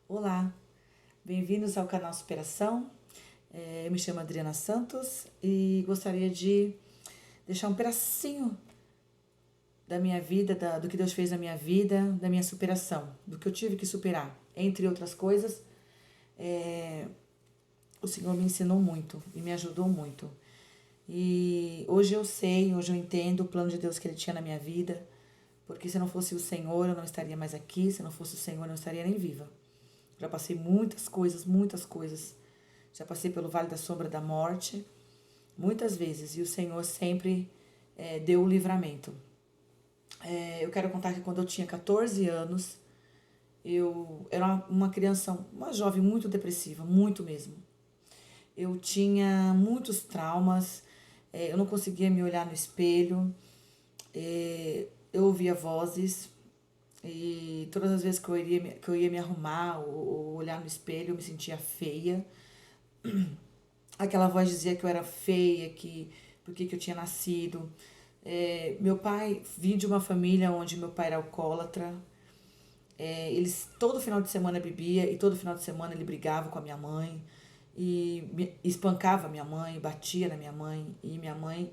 Olá, bem-vindos ao canal Superação. Eu me chamo Adriana Santos e gostaria de deixar um pedacinho da minha vida, do que Deus fez na minha vida, da minha superação, do que eu tive que superar. Entre outras coisas, o Senhor me ensinou muito e me ajudou muito. E hoje eu sei, hoje eu entendo o plano de Deus que Ele tinha na minha vida, porque se não fosse o Senhor, eu não estaria mais aqui, se não fosse o Senhor, eu não estaria nem viva. Já passei muitas coisas, muitas coisas. Já passei pelo vale da sombra da morte, muitas vezes, e o Senhor sempre deu o livramento. Eu quero contar que quando eu tinha 14 anos, eu era uma criança, uma jovem muito depressiva, muito mesmo. Eu tinha muitos traumas, eu não conseguia me olhar no espelho, eu ouvia vozes, e todas as vezes que eu ia me arrumar ou olhar no espelho, eu me sentia feia. Aquela voz dizia que eu era feia, que por que eu tinha nascido. Meu pai vinha de uma família onde meu pai era alcoólatra. Eles todo final de semana bebia e todo final de semana ele brigava com a minha mãe e espancava minha mãe, batia na minha mãe e minha mãe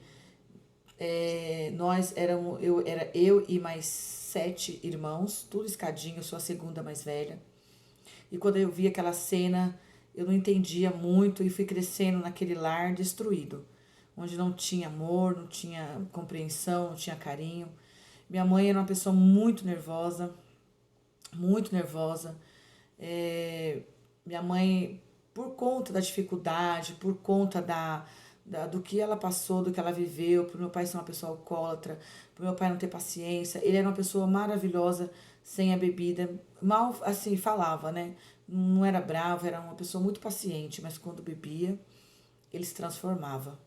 nós éramos era eu e mais 7 irmãos, tudo escadinho, eu sou a segunda mais velha. E quando eu vi aquela cena, eu não entendia muito e fui crescendo naquele lar destruído, onde não tinha amor, não tinha compreensão, não tinha carinho. Minha mãe era uma pessoa muito nervosa, muito nervosa. É, Minha mãe, por conta da dificuldade, por conta do que ela passou, do que ela viveu, por meu pai ser uma pessoa alcoólatra, por meu pai não ter paciência, ele era uma pessoa maravilhosa sem a bebida, mal assim falava, né? Não era bravo, era uma pessoa muito paciente, mas quando bebia, ele se transformava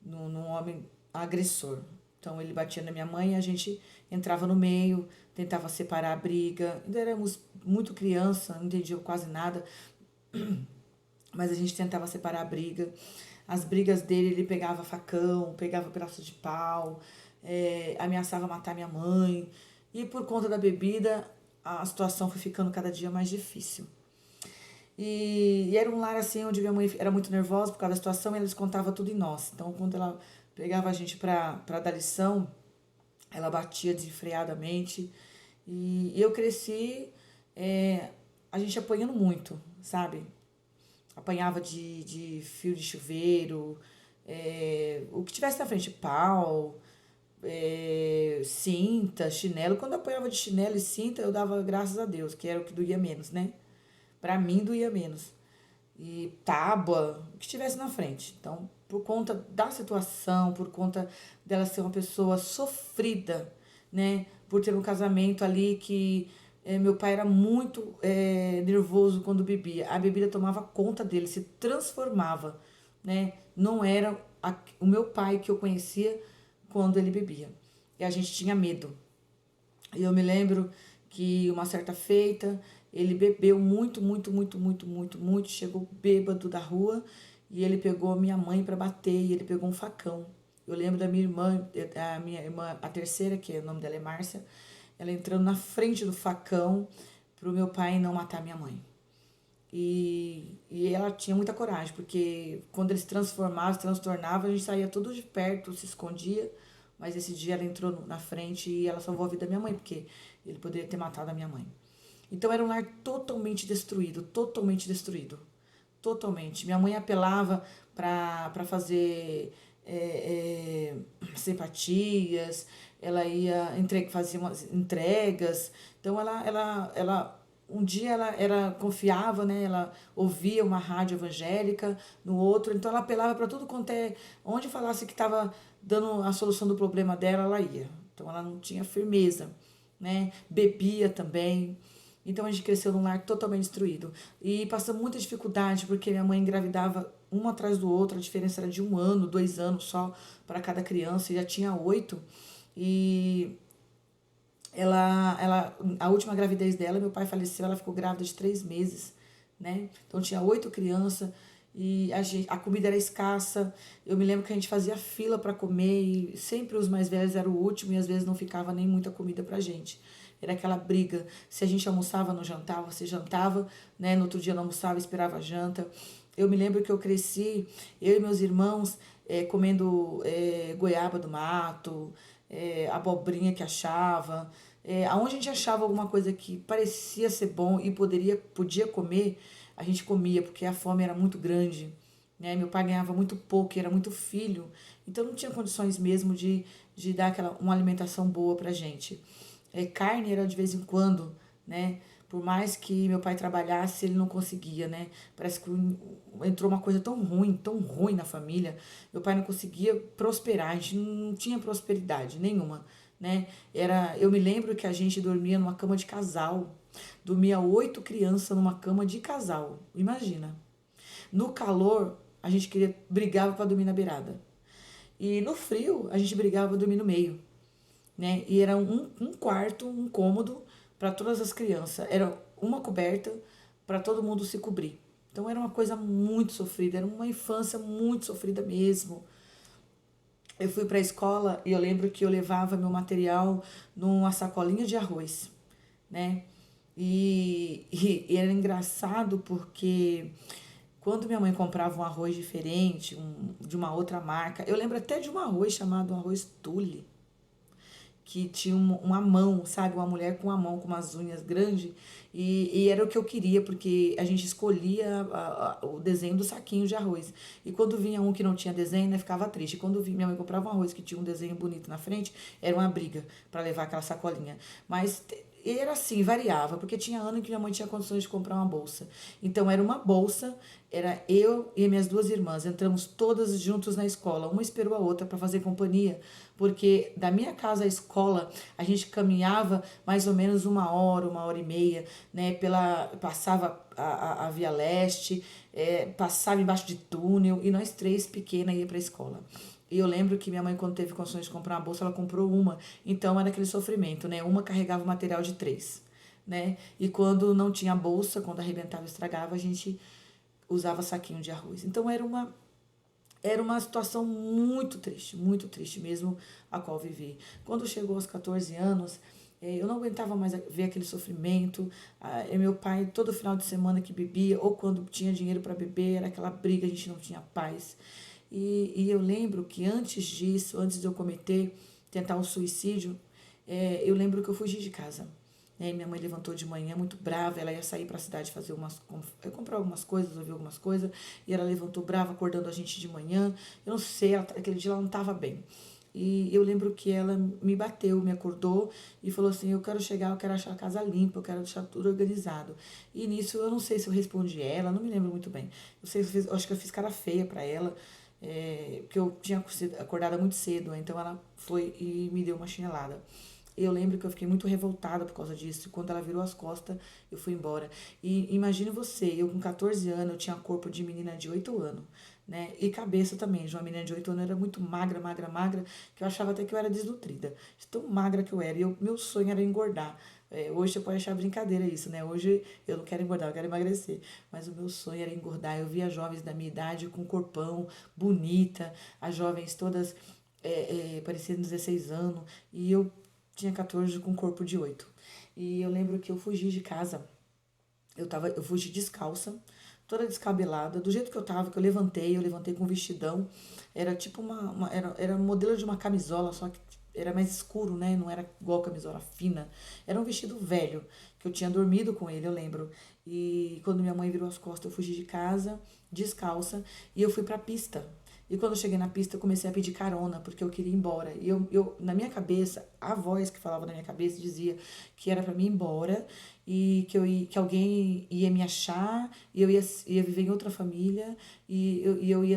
num homem agressor. Então ele batia na minha mãe e a gente entrava no meio, tentava separar a briga. Ainda éramos muito criança, não entendia quase nada, mas a gente tentava separar a briga. As brigas dele, ele pegava facão, pegava pedaço de pau, ameaçava matar minha mãe. E por conta da bebida, a situação foi ficando cada dia mais difícil. E era um lar assim onde minha mãe era muito nervosa por causa da situação e ela descontava tudo em nós. Então, quando ela pegava a gente pra dar lição, ela batia desenfreadamente. E eu cresci, a gente apanhando muito, sabe? Apanhava de fio de chuveiro, o que tivesse na frente, pau, cinta, chinelo. Quando eu apanhava de chinelo e cinta, eu dava graças a Deus, que era o que doía menos, né? Pra mim doía menos. E tábua, o que estivesse na frente. Então, por conta da situação, por conta dela ser uma pessoa sofrida, né? Por ter um casamento ali que meu pai era muito nervoso quando bebia. A bebida tomava conta dele, se transformava, né? Não era o meu pai que eu conhecia quando ele bebia. E a gente tinha medo. E eu me lembro que uma certa feita, ele bebeu muito, muito, muito, muito, muito, muito, chegou bêbado da rua e ele pegou a minha mãe para bater e ele pegou um facão. Eu lembro da minha irmã, a terceira, que o nome dela é Márcia, ela entrando na frente do facão pro meu pai não matar minha mãe. E ela tinha muita coragem, porque quando ele se transformava, se transtornava, a gente saía tudo de perto, se escondia. Mas esse dia ela entrou na frente e ela salvou a vida da minha mãe, porque ele poderia ter matado a minha mãe. Então era um lar totalmente destruído, totalmente destruído. Totalmente. Minha mãe apelava para fazer simpatias, ela ia fazer umas entregas. Então um dia ela confiava, né? Ela ouvia uma rádio evangélica, no outro, então ela apelava para tudo quanto onde falasse que estava dando a solução do problema dela, ela ia. Então ela não tinha firmeza, né? Bebia também. Então a gente cresceu num lar totalmente destruído. E passamos muita dificuldade, porque minha mãe engravidava uma atrás do outro, a diferença era de 1 ano, 2 anos só para cada criança, e já tinha 8. E a última gravidez dela, meu pai faleceu, ela ficou grávida de 3 meses, né? Então tinha 8 crianças e a comida era escassa. Eu me lembro que a gente fazia fila para comer e sempre os mais velhos eram o último e às vezes não ficava nem muita comida pra gente. era aquela briga. Se a gente almoçava, não jantava, se jantava, né? No outro dia não almoçava, esperava a janta. Eu me lembro que eu cresci, eu e meus irmãos, comendo goiaba do mato, abobrinha que achava. Aonde a gente achava alguma coisa que parecia ser bom e podia comer, a gente comia, porque a fome era muito grande, né? Meu pai ganhava muito pouco, era muito filho, então não tinha condições mesmo de dar uma alimentação boa pra gente. Carne era de vez em quando, né? Por mais que meu pai trabalhasse, ele não conseguia, né? Parece que entrou uma coisa tão ruim na família. Meu pai não conseguia prosperar, a gente não tinha prosperidade nenhuma, né? Eu me lembro que a gente dormia numa cama de casal. Dormia 8 crianças numa cama de casal. Imagina. No calor, a gente brigava para dormir na beirada. E no frio, a gente brigava para dormir no meio, né? E era um quarto, um cômodo para todas as crianças. Era uma coberta para todo mundo se cobrir. Então era uma coisa muito sofrida, era uma infância muito sofrida mesmo. Eu fui para a escola e eu lembro que eu levava meu material numa sacolinha de arroz, né? E era engraçado porque quando minha mãe comprava um arroz diferente, de uma outra marca, eu lembro até de um arroz chamado arroz Tule, que tinha uma mão, sabe? Uma mulher com uma mão, com umas unhas grandes. E era o que eu queria, porque a gente escolhia o desenho do saquinho de arroz. E quando vinha um que não tinha desenho, né, ficava triste. E quando minha mãe comprava um arroz que tinha um desenho bonito na frente, era uma briga para levar aquela sacolinha. Mas era assim, variava, porque tinha ano que minha mãe tinha condições de comprar uma bolsa. Então era uma bolsa, era eu e minhas duas irmãs, entramos todas juntos na escola, uma esperou a outra para fazer companhia, porque da minha casa à escola a gente caminhava mais ou menos uma hora e meia, né? Passava a Via Leste, passava embaixo de túnel e nós três pequenas ia para a escola. E eu lembro que minha mãe, quando teve condições de comprar uma bolsa, ela comprou uma. Então era aquele sofrimento, né? Uma carregava o material de três, né? E quando não tinha bolsa, quando arrebentava, estragava, a gente usava saquinho de arroz. Então era uma situação muito triste mesmo, a qual vivi. Quando chegou aos 14 anos, eu não aguentava mais ver aquele sofrimento. E meu pai, todo final de semana que bebia, ou quando tinha dinheiro para beber, era aquela briga, a gente não tinha paz. E eu lembro que antes disso, antes de eu tentar um suicídio, eu lembro que eu fugi de casa. Minha mãe levantou de manhã muito brava, ela ia sair para a cidade fazer comprar algumas coisas, ouvir algumas coisas, e ela levantou brava, acordando a gente de manhã. Eu não sei, aquele dia ela não estava bem. E eu lembro que ela me bateu, me acordou e falou assim: eu quero chegar, eu quero achar a casa limpa, eu quero deixar tudo organizado. E nisso eu não sei se eu respondi ela, não me lembro muito bem. Eu acho que eu fiz cara feia para ela, porque eu tinha acordado muito cedo, então ela foi e me deu uma chinelada. Eu lembro que eu fiquei muito revoltada por causa disso. Quando ela virou as costas, eu fui embora. E imagine você, eu com 14 anos, eu tinha corpo de menina de 8 anos, né? E cabeça também, de uma menina de 8 anos, eu era muito magra, magra, magra, que eu achava até que eu era desnutrida. De tão magra que eu era. E meu sonho era engordar. Hoje você pode achar brincadeira isso, né? Hoje eu não quero engordar, eu quero emagrecer. Mas o meu sonho era engordar. Eu via jovens da minha idade com corpão, bonita, as jovens todas parecendo 16 anos. E eu tinha 14 com corpo de 8. E eu lembro que eu fugi de casa. Eu fugi descalça, toda descabelada, do jeito que eu levantei com um vestidão. Era tipo era um modelo de uma camisola, só que era mais escuro, né? Não era igual camisola fina. Era um vestido velho, que eu tinha dormido com ele, eu lembro. E quando minha mãe virou as costas, eu fugi de casa, descalça, e eu fui pra pista. E quando eu cheguei na pista, eu comecei a pedir carona, porque eu queria ir embora. E na minha cabeça, a voz que falava na minha cabeça dizia que era pra mim ir embora e que alguém ia me achar e eu ia viver em outra família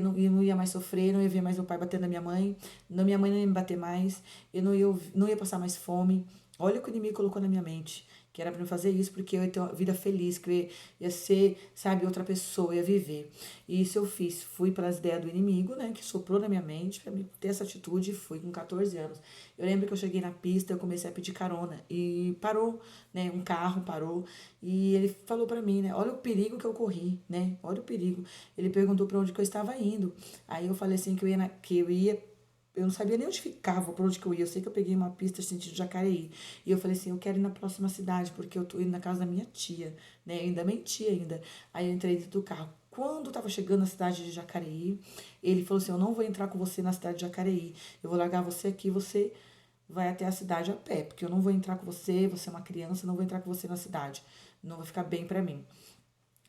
não ia mais sofrer, não ia ver mais meu pai batendo na minha mãe, minha mãe não ia me bater mais, eu não ia passar mais fome. Olha o que o inimigo colocou na minha mente, que era para eu fazer isso porque eu ia ter uma vida feliz, que eu ia ser, sabe, outra pessoa, ia viver. E isso eu fiz, fui pelas ideias do inimigo, né, que soprou na minha mente para me ter essa atitude, e fui com 14 anos. Eu lembro que eu cheguei na pista, eu comecei a pedir carona e parou, né, um carro parou e ele falou para mim, né, olha o perigo que eu corri, né, olha o perigo. Ele perguntou para onde que eu estava indo. Aí eu falei assim que eu ia eu não sabia nem onde ficava, por onde que eu ia. Eu sei que eu peguei uma pista sentido Jacareí. E eu falei assim, eu quero ir na próxima cidade, porque eu tô indo na casa da minha tia, né? Eu ainda menti ainda. Aí eu entrei dentro do carro. Quando eu tava chegando na cidade de Jacareí, ele falou assim, eu não vou entrar com você na cidade de Jacareí. Eu vou largar você aqui, você vai até a cidade a pé, porque eu não vou entrar com você, você é uma criança, não vou entrar com você na cidade. Não vai ficar bem pra mim.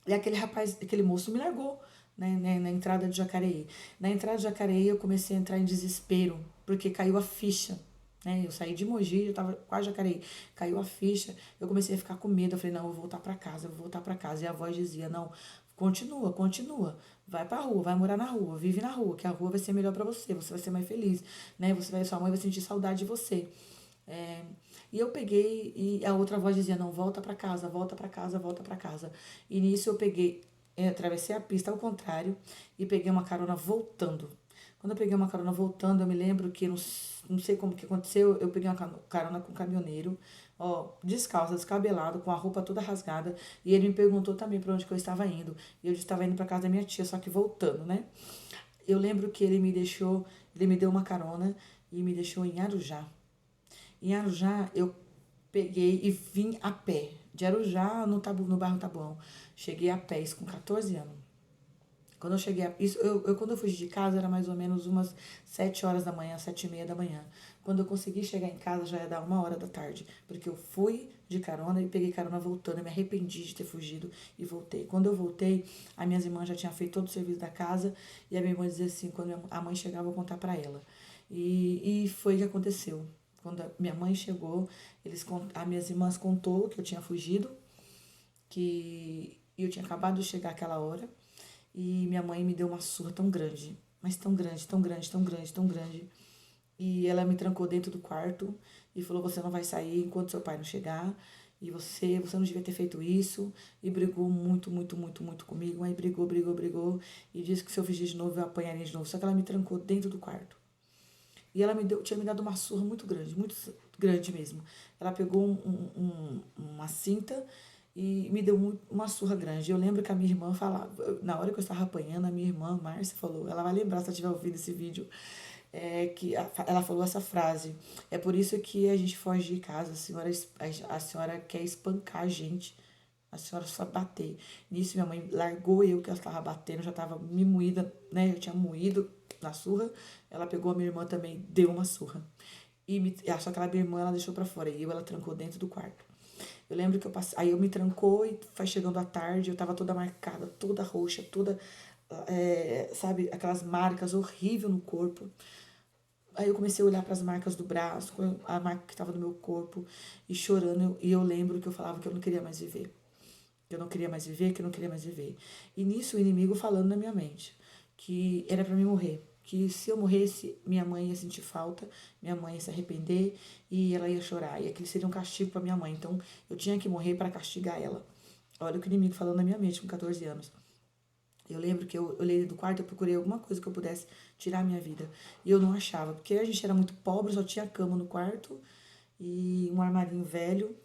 E aquele rapaz, aquele moço me largou, né, na entrada de Jacareí. Na entrada de Jacareí eu comecei a entrar em desespero, porque caiu a ficha, né? Eu saí de Mogi, eu tava quase Jacareí, caiu a ficha, eu comecei a ficar com medo, eu falei, não, eu vou voltar pra casa, eu vou voltar pra casa. E a voz dizia, não, continua, continua, vai pra rua, vai morar na rua, vive na rua, que a rua vai ser melhor pra você, você vai ser mais feliz, né? Sua mãe vai sentir saudade de você. É, e eu peguei e a outra voz dizia, não, volta pra casa, volta pra casa, volta pra casa. E nisso eu peguei, atravessei a pista ao contrário e peguei uma carona voltando. Quando eu peguei uma carona voltando, eu me lembro que, não sei como que aconteceu, eu peguei uma carona com um caminhoneiro, ó, descalço, descabelado, com a roupa toda rasgada, e ele me perguntou também pra onde que eu estava indo. E eu estava indo pra casa da minha tia, só que voltando, né? Eu lembro que ele me deu uma carona e me deixou em Arujá. Em Arujá, eu peguei e vim a pé. De Arujá, no bairro Tabuão. Cheguei a pé, isso com 14 anos. Quando eu cheguei quando eu fugi de casa, era mais ou menos umas 7 horas da manhã, 7h30 da manhã. Quando eu consegui chegar em casa, já ia dar 1 hora da tarde. Porque eu fui de carona e peguei carona voltando. Eu me arrependi de ter fugido e voltei. Quando eu voltei, as minhas irmãs já tinham feito todo o serviço da casa. E a minha irmã dizia assim, quando a mãe chegava, eu vou contar pra ela. E foi o que aconteceu. Quando a minha mãe chegou, as minhas irmãs contou que eu tinha fugido, que eu tinha acabado de chegar aquela hora, e minha mãe me deu uma surra tão grande, mas tão grande, tão grande, tão grande, tão grande. E ela me trancou dentro do quarto e falou: você não vai sair enquanto seu pai não chegar. E você não devia ter feito isso. E brigou muito, muito, muito, muito comigo. Aí brigou, brigou, brigou. E disse que se eu fugir de novo, eu apanharia de novo. Só que ela me trancou dentro do quarto. E ela tinha me dado uma surra muito grande mesmo. Ela pegou uma cinta e me deu uma surra grande. Eu lembro que a minha irmã falava, na hora que eu estava apanhando, a minha irmã, Márcia, falou, ela vai lembrar se ela estiver ouvindo esse vídeo, ela falou essa frase: é por isso que a gente foge de casa, a senhora quer espancar a gente. A senhora só bater. Nisso, minha mãe largou eu, que ela estava batendo, já estava me moída, né? Eu tinha moído na surra. Ela pegou a minha irmã também, deu uma surra. Só que a minha irmã, ela deixou pra fora. E ela trancou dentro do quarto. Eu lembro que eu passei. Aí eu me trancou e foi chegando a tarde. Eu tava toda marcada, toda roxa, toda. Sabe, aquelas marcas horríveis no corpo. Aí eu comecei a olhar para as marcas do braço, a marca que estava no meu corpo, e chorando. E eu lembro que eu falava que eu não queria mais viver. Que eu não queria mais viver, que eu não queria mais viver. E nisso o inimigo falando na minha mente que era para mim morrer. Que se eu morresse, minha mãe ia sentir falta, minha mãe ia se arrepender e ela ia chorar. E aquilo seria um castigo para minha mãe. Então eu tinha que morrer para castigar ela. Olha o que o inimigo falando na minha mente com 14 anos. Eu lembro que eu olhei do quarto, eu procurei alguma coisa que eu pudesse tirar a minha vida. E eu não achava, porque a gente era muito pobre, só tinha cama no quarto e um armarinho velho.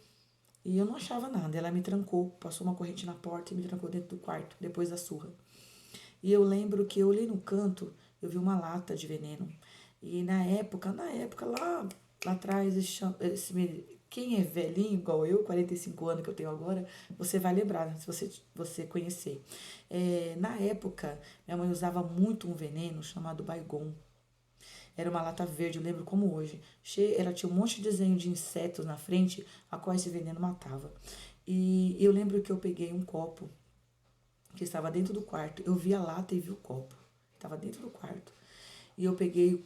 E eu não achava nada. Ela me trancou, passou uma corrente na porta e me trancou dentro do quarto, depois da surra. E eu lembro que eu olhei no canto, eu vi uma lata de veneno. E na época lá atrás, quem é velhinho, igual eu, 45 anos que eu tenho agora, você vai lembrar, né, se você conhecer. Na época, minha mãe usava muito um veneno chamado Baygon. Era uma lata verde, eu lembro como hoje. Ela tinha um monte de desenho de insetos na frente, a qual esse veneno matava. E eu lembro que eu peguei um copo que estava dentro do quarto. Eu vi a lata e vi o copo. Estava dentro do quarto. E eu peguei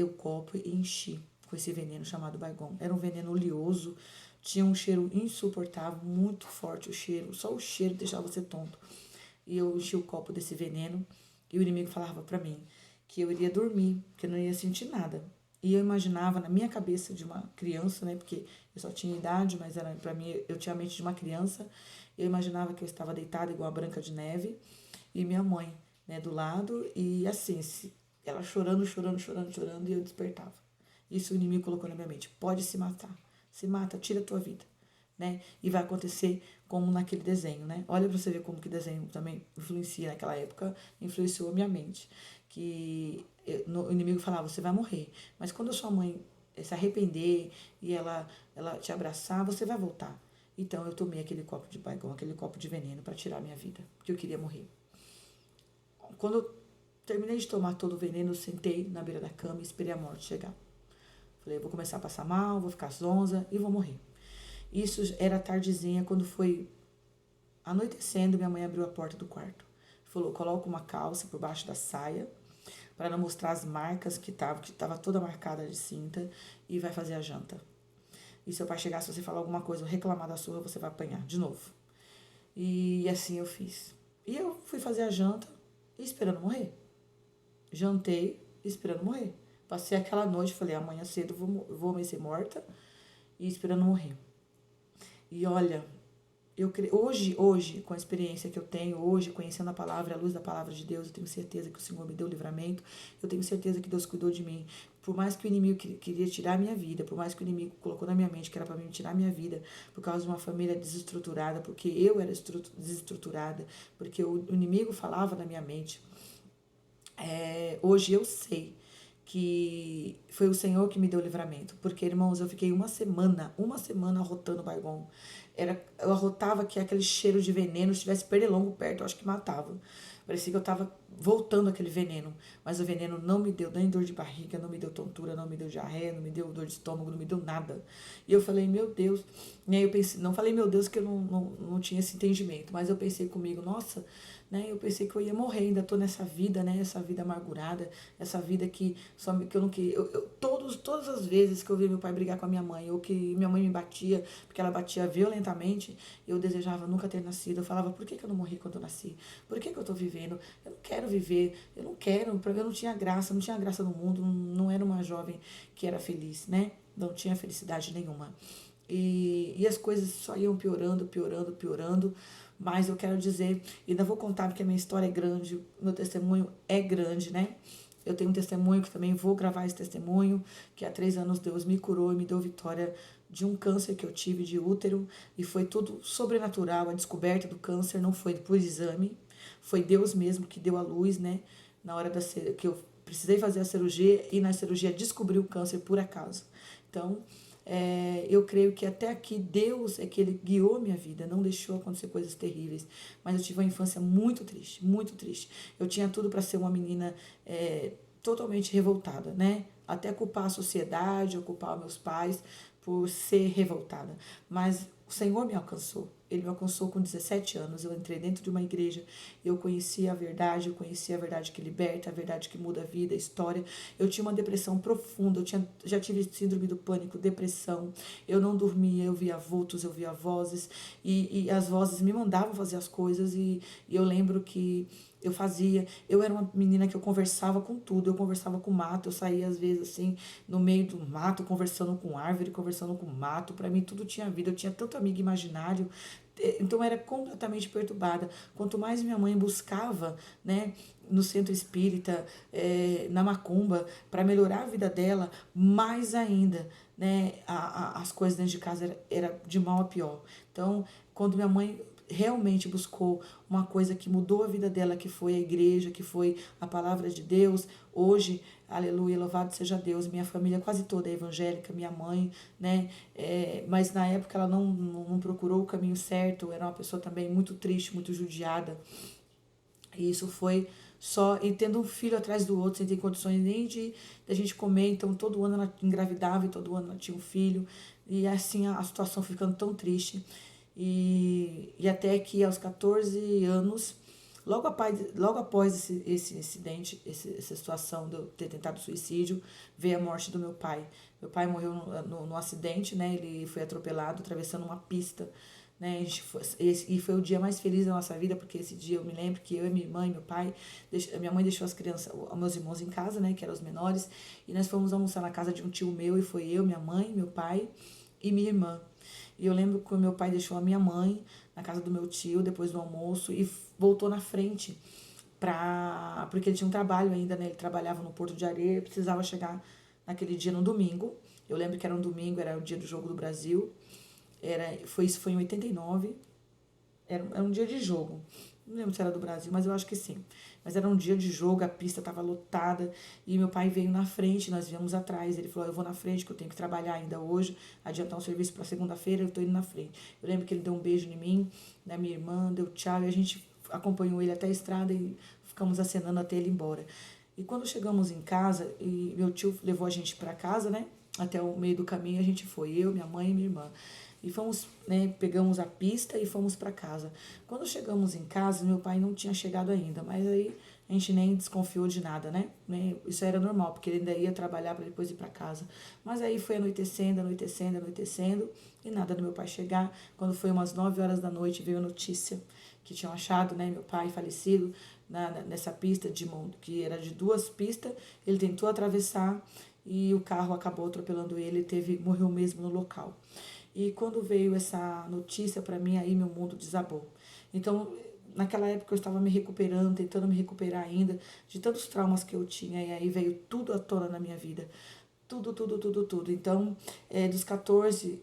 o copo e enchi com esse veneno chamado Baygon. Era um veneno oleoso, tinha um cheiro insuportável, muito forte o cheiro. Só o cheiro deixava você tonto. E eu enchi o copo desse veneno e o inimigo falava para mim que eu iria dormir, que eu não ia sentir nada. E eu imaginava na minha cabeça de uma criança, né, porque eu só tinha idade, mas era para mim eu tinha a mente de uma criança. Eu imaginava que eu estava deitada igual a Branca de Neve e minha mãe, né, do lado e assim, ela chorando, chorando, chorando, chorando e eu despertava. Isso o inimigo colocou na minha mente. Pode se matar. Se mata, tira a tua vida, né? E vai acontecer como naquele desenho, né? Olha pra você ver como que desenho também influencia naquela época, influenciou a minha mente. Que O inimigo falava, você vai morrer. Mas quando a sua mãe se arrepender e ela te abraçar, você vai voltar. Então eu tomei aquele copo de Baygon, aquele copo de veneno para tirar a minha vida, porque eu queria morrer. Quando eu terminei de tomar todo o veneno, eu sentei na beira da cama e esperei a morte chegar. Falei, eu vou começar a passar mal, vou ficar zonza e vou morrer. Isso era tardezinha, quando foi anoitecendo, minha mãe abriu a porta do quarto. Falou, coloca uma calça por baixo da saia, para não mostrar as marcas que tava toda marcada de cinta, e vai fazer a janta. E seu pai chegar, se você falar alguma coisa ou reclamar da surra, você vai apanhar de novo. E assim eu fiz. E eu fui fazer a janta esperando morrer. Jantei esperando morrer. Passei aquela noite, falei, amanhã cedo vou amanhecer morta e esperando morrer. E olha, hoje, com a experiência que eu tenho, hoje, conhecendo a palavra, a luz da palavra de Deus, eu tenho certeza que o Senhor me deu livramento, eu tenho certeza que Deus cuidou de mim. Por mais que o inimigo queria tirar a minha vida, por mais que o inimigo colocou na minha mente que era para mim tirar a minha vida, por causa de uma família desestruturada, porque eu era desestruturada, porque o inimigo falava na minha mente. Hoje eu sei que foi o Senhor que me deu livramento. Porque, irmãos, eu fiquei uma semana arrotando Baygon. Eu arrotava que aquele cheiro de veneno, se tivesse pernilongo perto, eu acho que matava. Parecia que eu estava voltando aquele veneno. Mas o veneno não me deu nem dor de barriga, não me deu tontura, não me deu diarreia, não me deu dor de estômago, não me deu nada. E eu falei, meu Deus. E aí eu pensei, não falei, meu Deus, que eu não tinha esse entendimento. Mas eu pensei comigo, nossa, né? Eu pensei que eu ia morrer, ainda tô nessa vida, né? Essa vida amargurada, essa vida que eu não queria. Todas as vezes que eu vi meu pai brigar com a minha mãe, ou que minha mãe me batia, porque ela batia violentamente, eu desejava nunca ter nascido. Eu falava, por que eu não morri quando eu nasci? Por que eu tô vivendo? Eu não quero viver, eu não quero, pra mim eu não tinha graça no mundo, não era uma jovem que era feliz, né? Não tinha felicidade nenhuma. E as coisas só iam piorando, piorando, piorando. Mas eu quero dizer, e ainda vou contar porque a minha história é grande, meu testemunho é grande, né? Eu tenho um testemunho que também vou gravar esse testemunho, que há 3 anos Deus me curou e me deu vitória de um câncer que eu tive de útero, e foi tudo sobrenatural. A descoberta do câncer não foi por exame, foi Deus mesmo que deu a luz, né? Na hora que eu precisei fazer a cirurgia, e na cirurgia descobri o câncer por acaso. Então, eu creio que até aqui Deus é que Ele guiou a minha vida, não deixou acontecer coisas terríveis. Mas eu tive uma infância muito triste, muito triste. Eu tinha tudo para ser uma menina totalmente revoltada, né? Até culpar a sociedade, culpar meus pais por ser revoltada. Mas o Senhor me alcançou. Ele me alcançou com 17 anos. Eu entrei dentro de uma igreja. Eu conhecia a verdade. Eu conhecia a verdade que liberta, a verdade que muda a vida, a história. Eu tinha uma depressão profunda. Já tive síndrome do pânico, depressão. Eu não dormia. Eu via vultos, eu via vozes. E as vozes me mandavam fazer as coisas. E eu lembro que eu era uma menina que eu conversava com tudo, eu conversava com mato, eu saía às vezes assim, no meio do mato, conversando com árvore, conversando com mato, para mim tudo tinha vida, eu tinha tanto amigo imaginário, então eu era completamente perturbada. Quanto mais minha mãe buscava, né, no centro espírita, na macumba, para melhorar a vida dela, mais ainda, né, as coisas dentro de casa era de mal a pior. Então, quando minha mãe realmente buscou uma coisa que mudou a vida dela, que foi a igreja, que foi a palavra de Deus. Hoje, aleluia, louvado seja Deus, minha família quase toda é evangélica, minha mãe, né? Mas na época ela não procurou o caminho certo, era uma pessoa também muito triste, muito judiada. E isso foi só, e tendo um filho atrás do outro, sem ter condições nem de a gente comer, então todo ano ela engravidava e todo ano ela tinha um filho, e assim a situação ficando tão triste. E até que aos 14 anos, logo após esse incidente, essa situação de eu ter tentado suicídio, veio a morte do meu pai. Meu pai morreu no acidente, né? Ele foi atropelado atravessando uma pista, né? E foi o dia mais feliz da nossa vida, porque esse dia eu me lembro que eu e minha irmã e meu pai, minha mãe deixou as crianças, os meus irmãos em casa, né? Que eram os menores, e nós fomos almoçar na casa de um tio meu, e foi eu, minha mãe, meu pai e minha irmã. E eu lembro que o meu pai deixou a minha mãe na casa do meu tio depois do almoço e voltou na frente porque ele tinha um trabalho ainda, né? Ele trabalhava no Porto de Areia e precisava chegar naquele dia no domingo. Eu lembro que era um domingo, era o dia do Jogo do Brasil. Isso foi em 89. Era um dia de jogo. Não lembro se era do Brasil, mas eu acho que sim. Mas era um dia de jogo, a pista estava lotada e meu pai veio na frente, nós viemos atrás. Ele falou: eu vou na frente, que eu tenho que trabalhar ainda hoje, adiantar um serviço para segunda-feira, eu estou indo na frente. Eu lembro que ele deu um beijo em mim, na minha irmã, deu tchau e a gente acompanhou ele até a estrada e ficamos acenando até ele ir embora. E quando chegamos em casa, e meu tio levou a gente para casa, né? Até o meio do caminho a gente foi, eu, minha mãe e minha irmã. E fomos, né, pegamos a pista e fomos para casa. Quando chegamos em casa, meu pai não tinha chegado ainda, mas aí a gente nem desconfiou de nada, né? Isso era normal, porque ele ainda ia trabalhar para depois ir para casa. Mas aí foi anoitecendo, anoitecendo, anoitecendo, e nada do meu pai chegar. Quando foi umas 9 horas da noite, veio a notícia que tinham achado, né, meu pai falecido nessa pista de mão, que era de 2 pistas. Ele tentou atravessar e o carro acabou atropelando ele, morreu mesmo no local. E quando veio essa notícia para mim, aí meu mundo desabou. Então, naquela época eu estava me recuperando, tentando me recuperar ainda de tantos traumas que eu tinha, e aí veio tudo à tona na minha vida. Tudo, tudo, tudo, tudo. Então, dos 14,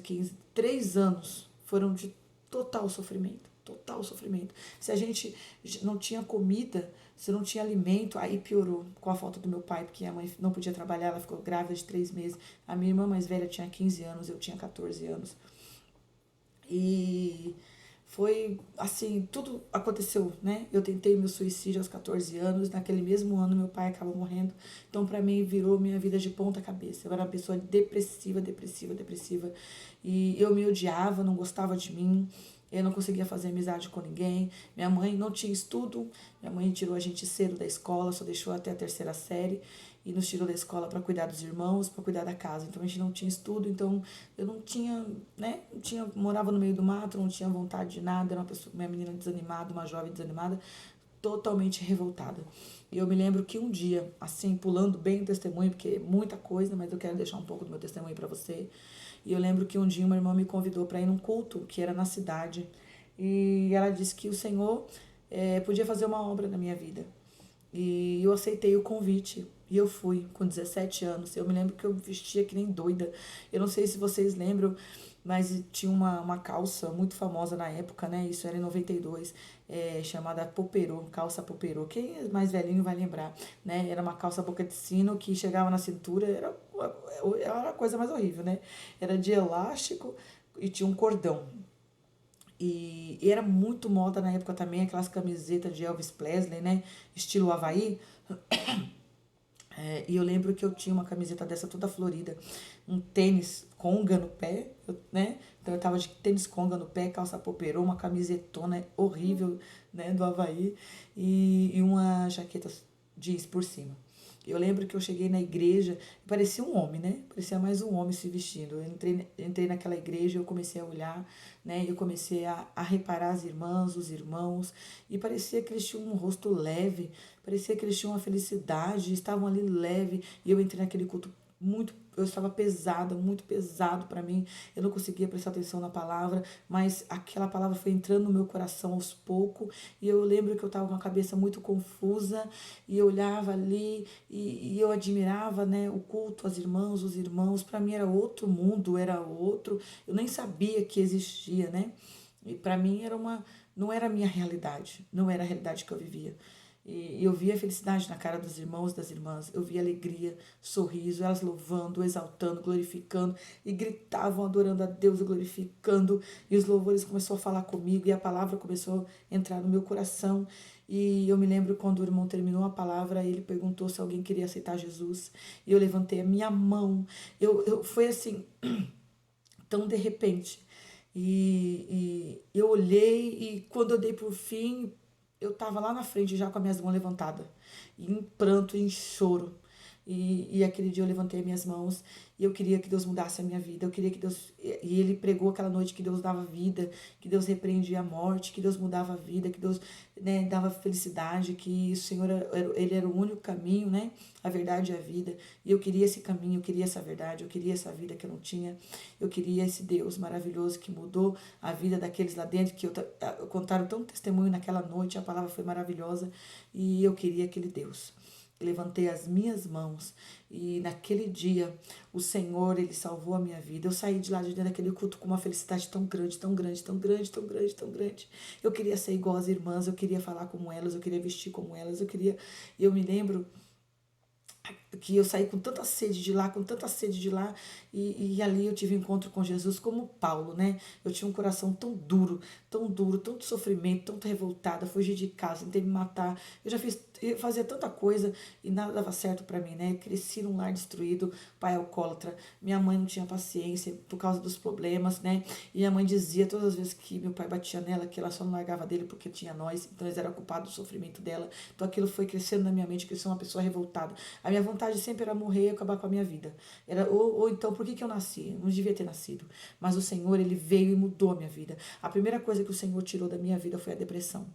15, 3 anos foram de total sofrimento. Total sofrimento. Se a gente não tinha comida, se não tinha alimento, aí piorou com a falta do meu pai, porque a mãe não podia trabalhar, ela ficou grávida de 3 meses. A minha irmã mais velha tinha 15 anos, eu tinha 14 anos. E foi assim, tudo aconteceu, né? Eu tentei meu suicídio aos 14 anos, naquele mesmo ano meu pai acabou morrendo. Então, para mim, virou minha vida de ponta cabeça. Eu era uma pessoa depressiva, depressiva, depressiva. E eu me odiava, não gostava de mim. Eu não conseguia fazer amizade com ninguém. Minha mãe não tinha estudo. Minha mãe tirou a gente cedo da escola, só deixou até a 3ª série. E nos tirou da escola para cuidar dos irmãos, para cuidar da casa. Então a gente não tinha estudo, então eu não tinha, né? Não tinha, morava no meio do mato, não tinha vontade de nada. Era uma menina desanimada, uma jovem desanimada, totalmente revoltada. E eu me lembro que um dia, assim, pulando bem o testemunho, porque é muita coisa, mas eu quero deixar um pouco do meu testemunho para você. E eu lembro que um dia uma irmã me convidou para ir num culto que era na cidade. E ela disse que o Senhor podia fazer uma obra na minha vida. E eu aceitei o convite. E eu fui com 17 anos. Eu me lembro que eu vestia que nem doida. Eu não sei se vocês lembram, mas tinha uma calça muito famosa na época, né? Isso era em 92, chamada Poperô, calça Poperô. Quem é mais velhinho vai lembrar, né? Era uma calça boca de sino que chegava na cintura, era a coisa mais horrível, né? Era de elástico e tinha um cordão. E era muito moda na época também, aquelas camisetas de Elvis Presley, né? Estilo Havaí. E eu lembro que eu tinha uma camiseta dessa toda florida, um tênis conga no pé, né? Então eu tava de tênis conga no pé, calça poperô, uma camisetona horrível, né, do Havaí, e uma jaqueta jeans por cima. Eu lembro que eu cheguei na igreja, parecia um homem, né? Parecia mais um homem se vestindo. Eu entrei naquela igreja, eu comecei a olhar, né? Eu comecei a reparar as irmãs, os irmãos, e parecia que eles tinham um rosto leve, parecia que eles tinham uma felicidade, estavam ali leve, e eu entrei naquele culto muito, eu estava pesada, muito pesado para mim, eu não conseguia prestar atenção na palavra, mas aquela palavra foi entrando no meu coração aos poucos, e eu lembro que eu estava com a cabeça muito confusa, e eu olhava ali, e eu admirava, né, o culto, as irmãs, os irmãos, para mim era outro mundo, era outro, eu nem sabia que existia, né, e para mim não era a minha realidade, não era a realidade que eu vivia. E eu via a felicidade na cara dos irmãos e das irmãs. Eu via alegria, sorriso, elas louvando, exaltando, glorificando. E gritavam, adorando a Deus e glorificando. E os louvores começaram a falar comigo. E a palavra começou a entrar no meu coração. E eu me lembro quando o irmão terminou a palavra, ele perguntou se alguém queria aceitar Jesus. E eu levantei a minha mão. Foi assim, tão de repente. E eu olhei e quando eu dei por fim, eu estava lá na frente já com as minhas mãos levantadas, em pranto, em choro. E aquele dia eu levantei minhas mãos e eu queria que Deus mudasse a minha vida. Eu queria que Deus. E ele pregou aquela noite que Deus dava vida, que Deus repreendia a morte, que Deus mudava a vida, que Deus, né, dava felicidade, que o Senhor ele era o único caminho, né? A verdade e a vida. E eu queria esse caminho, eu queria essa verdade, eu queria essa vida que eu não tinha. Eu queria esse Deus maravilhoso que mudou a vida daqueles lá dentro, que contaram tanto testemunho naquela noite, a palavra foi maravilhosa. E eu queria aquele Deus. levantei as minhas mãos e naquele dia o Senhor, Ele salvou a minha vida. Eu saí de lá de dentro daquele culto com uma felicidade tão grande, tão grande, tão grande, tão grande, tão grande. Eu queria ser igual às irmãs, eu queria falar como elas, eu queria vestir como elas, eu queria... Eu me lembro que eu saí com tanta sede de lá, com tanta sede de lá, e ali eu tive encontro com Jesus como Paulo, né? Eu tinha um coração tão duro, tanto sofrimento, tanto revoltada, fugi de casa, tentei me matar. Eu fazia tanta coisa e nada dava certo pra mim, né? Cresci num lar destruído, pai alcoólatra, minha mãe não tinha paciência por causa dos problemas, né? E minha mãe dizia todas as vezes que meu pai batia nela, que ela só não largava dele porque tinha nós, então eles eram culpados do sofrimento dela. Então aquilo foi crescendo na minha mente, que eu sou uma pessoa revoltada. A minha vontade sempre era morrer e acabar com a minha vida. Ou então, por que eu nasci? Eu não devia ter nascido. Mas o Senhor, Ele veio e mudou a minha vida. A primeira coisa que o Senhor tirou da minha vida foi a depressão.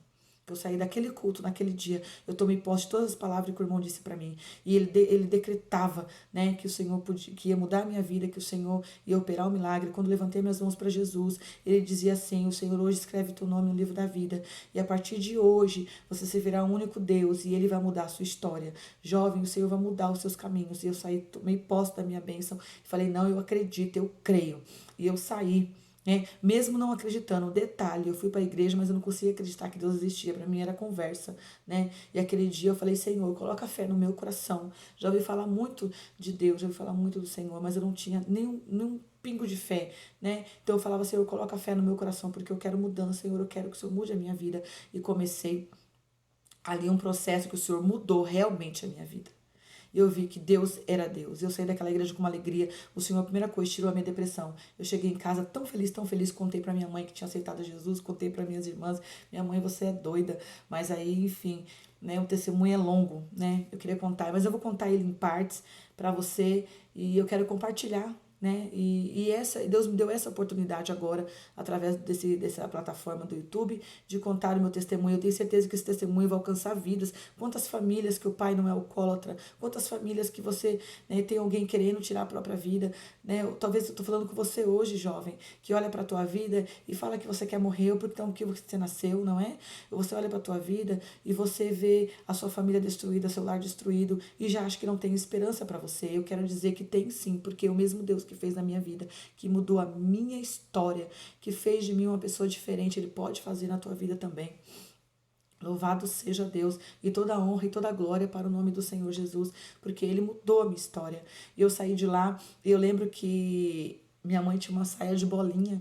Eu saí daquele culto, naquele dia, eu tomei posse de todas as palavras que o irmão disse para mim. E ele decretava, né, que o Senhor podia, que ia mudar a minha vida, que o Senhor ia operar o milagre. Quando levantei minhas mãos para Jesus, ele dizia assim: o Senhor hoje escreve teu nome no livro da vida. E a partir de hoje, você servirá um único Deus e Ele vai mudar a sua história. Jovem, o Senhor vai mudar os seus caminhos. E eu saí, tomei posse da minha bênção. E falei: não, eu acredito, eu creio. E eu saí, né? Mesmo não acreditando, detalhe, eu fui para a igreja, mas eu não conseguia acreditar que Deus existia. Para mim era conversa, né? E aquele dia eu falei: Senhor, coloca fé no meu coração. Já ouvi falar muito de Deus, já ouvi falar muito do Senhor, mas eu não tinha nenhum pingo de fé, né? Então eu falava: Senhor, coloca fé no meu coração, porque eu quero mudança, Senhor, eu quero que o Senhor mude a minha vida. E comecei ali um processo que o Senhor mudou realmente a minha vida. Eu vi que Deus era Deus. Eu saí daquela igreja com uma alegria. O Senhor, a primeira coisa, tirou a minha depressão. Eu cheguei em casa tão feliz. Contei para minha mãe que tinha aceitado Jesus. Contei para minhas irmãs. Minha mãe, você é doida. Mas aí, enfim, né? O testemunho é longo, né? Eu queria contar, mas eu vou contar ele em partes para você. E eu quero compartilhar, né? Deus me deu essa oportunidade agora, através dessa plataforma do YouTube, de contar o meu testemunho. Eu tenho certeza que esse testemunho vai alcançar vidas. Quantas famílias que o pai não é alcoólatra, quantas famílias que você, né, tem alguém querendo tirar a própria vida, né? Talvez eu estou falando com você hoje, jovem, que olha para a tua vida e fala que você quer morrer porque então que você nasceu, não é? Você olha para a tua vida e você vê a sua família destruída, seu lar destruído e já acha que não tem esperança para você. Eu quero dizer que tem sim, porque o mesmo Deus que fez na minha vida, que mudou a minha história, que fez de mim uma pessoa diferente, Ele pode fazer na tua vida também. Louvado seja Deus, e toda a honra e toda a glória para o nome do Senhor Jesus, porque Ele mudou a minha história. E eu saí de lá, e eu lembro que minha mãe tinha uma saia de bolinha,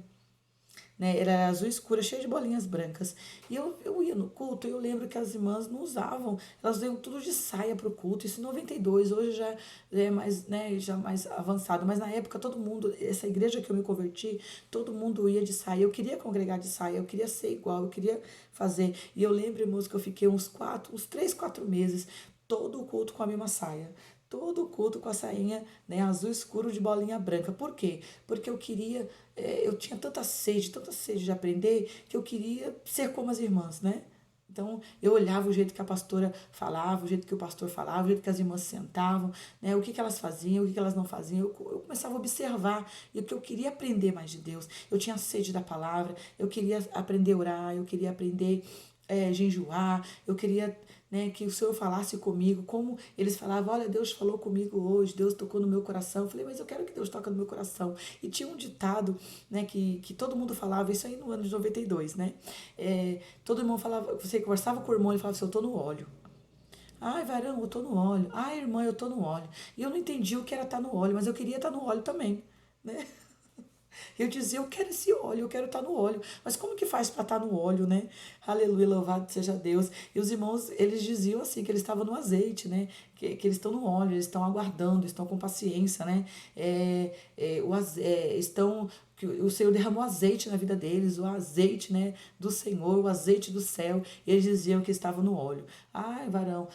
né? Era azul escura, cheia de bolinhas brancas. E eu ia no culto e eu lembro que as irmãs não usavam, elas iam tudo de saia pro culto. Isso em 92, hoje já é mais, né, já mais avançado. Mas na época todo mundo, essa igreja que eu me converti, todo mundo ia de saia. Eu queria congregar de saia, eu queria ser igual, eu queria fazer. E eu lembro, irmãos, que eu fiquei uns 3, 4 meses, todo o culto com a mesma saia. Todo o culto com a sainha, né, azul escuro de bolinha branca. Por quê? Porque eu queria, eu tinha tanta sede de aprender, que eu queria ser como as irmãs, né? Então, eu olhava o jeito que a pastora falava, o jeito que o pastor falava, o jeito que as irmãs sentavam, né? O que elas faziam, o que elas não faziam. Eu começava a observar, e o que eu queria aprender mais de Deus. Eu tinha sede da palavra, eu queria aprender a orar, eu queria aprender jejuar, eu queria, né, que o Senhor falasse comigo, como eles falavam: olha, Deus falou comigo hoje, Deus tocou no meu coração. Eu falei: mas eu quero que Deus toque no meu coração. E tinha um ditado, né, que todo mundo falava, isso aí no ano de 92, né? Todo irmão falava, você conversava com o irmão e falava assim: eu tô no óleo. Ai, varão, eu tô no óleo. Ai, irmã, eu tô no óleo. E eu não entendi o que era estar no óleo, mas eu queria estar no óleo também, né? Eu dizia: eu quero esse óleo, eu quero estar no óleo. Mas como que faz para estar no óleo, né? Aleluia, louvado seja Deus. E os irmãos, eles diziam assim, que eles estavam no azeite, né? Que eles estão no óleo, eles estão aguardando, estão com paciência, né? Estão... Que o Senhor derramou azeite na vida deles, o azeite, né, do Senhor, o azeite do céu. E eles diziam que estavam no óleo. Ai, varão,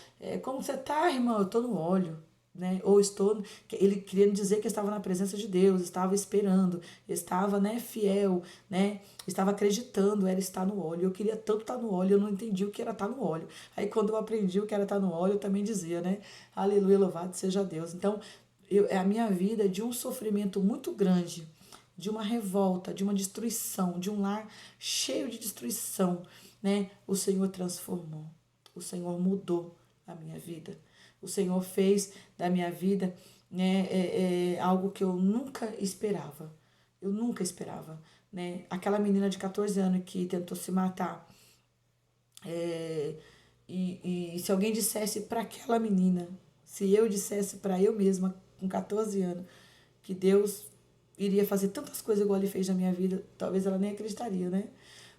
como você tá, irmão? Eu tô no óleo. Né? Ou estou, ele querendo dizer que estava na presença de Deus, estava esperando, estava, né, fiel, né, estava acreditando, era estar no óleo. Eu queria tanto estar no óleo, eu não entendi o que era estar no óleo. Aí quando eu aprendi o que era estar no óleo, eu também dizia, né, aleluia, louvado seja Deus. Então, a minha vida é de um sofrimento muito grande, de uma revolta, de uma destruição, de um lar cheio de destruição, né, o Senhor transformou, o Senhor mudou a minha vida. O Senhor fez da minha vida, né, algo que eu nunca esperava. Eu nunca esperava, né? Aquela menina de 14 anos que tentou se matar. é, e se alguém dissesse para aquela menina, se eu dissesse para eu mesma, com 14 anos, que Deus iria fazer tantas coisas igual Ele fez na minha vida, talvez ela nem acreditaria, né?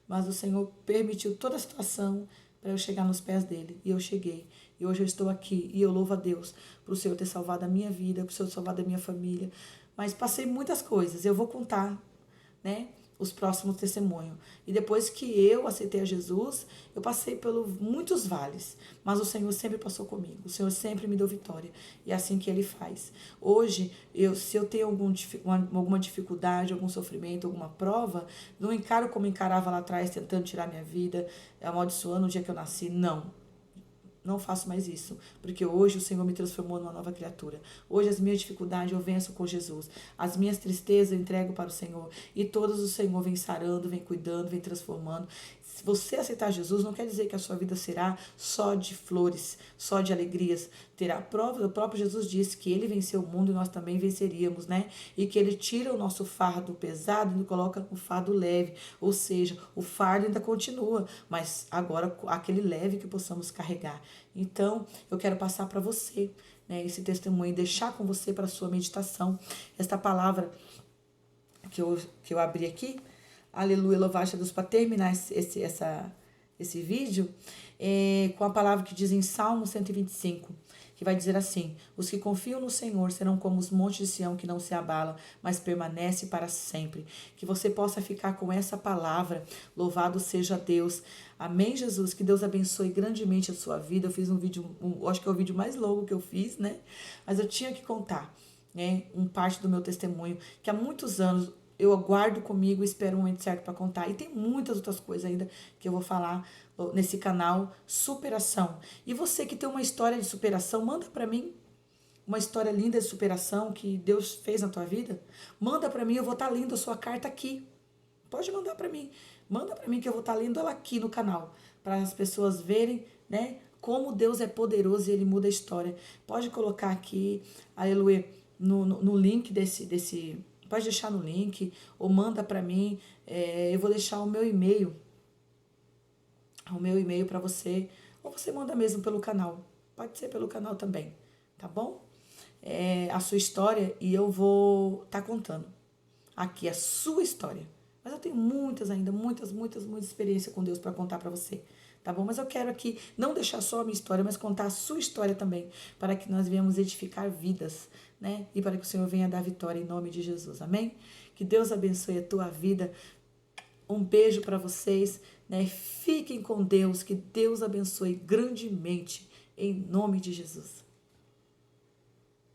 Mas o Senhor permitiu toda a situação para eu chegar nos pés dele. E eu cheguei. E hoje eu estou aqui. E eu louvo a Deus por o Senhor ter salvado a minha vida, por o Senhor ter salvado a minha família. Mas passei muitas coisas. Eu vou contar, né? Os próximos testemunhos. E depois que eu aceitei a Jesus, eu passei por muitos vales, mas o Senhor sempre passou comigo. O Senhor sempre me deu vitória. E é assim que Ele faz. Hoje, se eu tenho alguma dificuldade, algum sofrimento, alguma prova, não encaro como encarava lá atrás, tentando tirar minha vida, amaldiçoando o dia que eu nasci. Não. Não faço mais isso, porque hoje o Senhor me transformou numa nova criatura. Hoje as minhas dificuldades eu venço com Jesus. As minhas tristezas eu entrego para o Senhor. E todas o Senhor vem sarando, vem cuidando, vem transformando. Se você aceitar Jesus, não quer dizer que a sua vida será só de flores, só de alegrias. Terá prova, o próprio Jesus disse que Ele venceu o mundo e nós também venceríamos, né? E que Ele tira o nosso fardo pesado e nos coloca um fardo leve. Ou seja, o fardo ainda continua, mas agora aquele leve que possamos carregar. Então, eu quero passar para você, né, esse testemunho, deixar com você para a sua meditação. Esta palavra que eu abri aqui, aleluia, louvado a Deus, para terminar esse vídeo, com a palavra que diz em Salmo 125, que vai dizer assim: os que confiam no Senhor serão como os montes de Sião que não se abalam, mas permanece para sempre. Que você possa ficar com essa palavra. Louvado seja Deus. Amém, Jesus? Que Deus abençoe grandemente a sua vida. Eu fiz um vídeo, acho que é o vídeo mais longo que eu fiz, né? Mas eu tinha que contar, né, parte do meu testemunho, que há muitos anos eu aguardo comigo e espero o momento certo para contar. E tem muitas outras coisas ainda que eu vou falar nesse canal, superação. E você que tem uma história de superação, manda para mim uma história linda de superação que Deus fez na tua vida. Manda para mim, eu vou estar lendo a sua carta aqui. Pode mandar para mim. Manda para mim que eu vou estar lendo ela aqui no canal, para as pessoas verem, né, como Deus é poderoso e Ele muda a história. Pode colocar aqui, aleluia, no link desse. Pode deixar no link ou manda para mim. Eu vou deixar o meu e-mail para você, ou você manda mesmo pelo canal. Pode ser pelo canal também, tá bom? A sua história e eu vou estar contando aqui a sua história. Mas eu tenho muitas ainda, muitas experiências com Deus para contar para você, tá bom? Mas eu quero aqui não deixar só a minha história, mas contar a sua história também, para que nós venhamos edificar vidas, né? E para que o Senhor venha dar vitória em nome de Jesus, amém? Que Deus abençoe a tua vida. Um beijo para vocês, né? Fiquem com Deus, que Deus abençoe grandemente em nome de Jesus.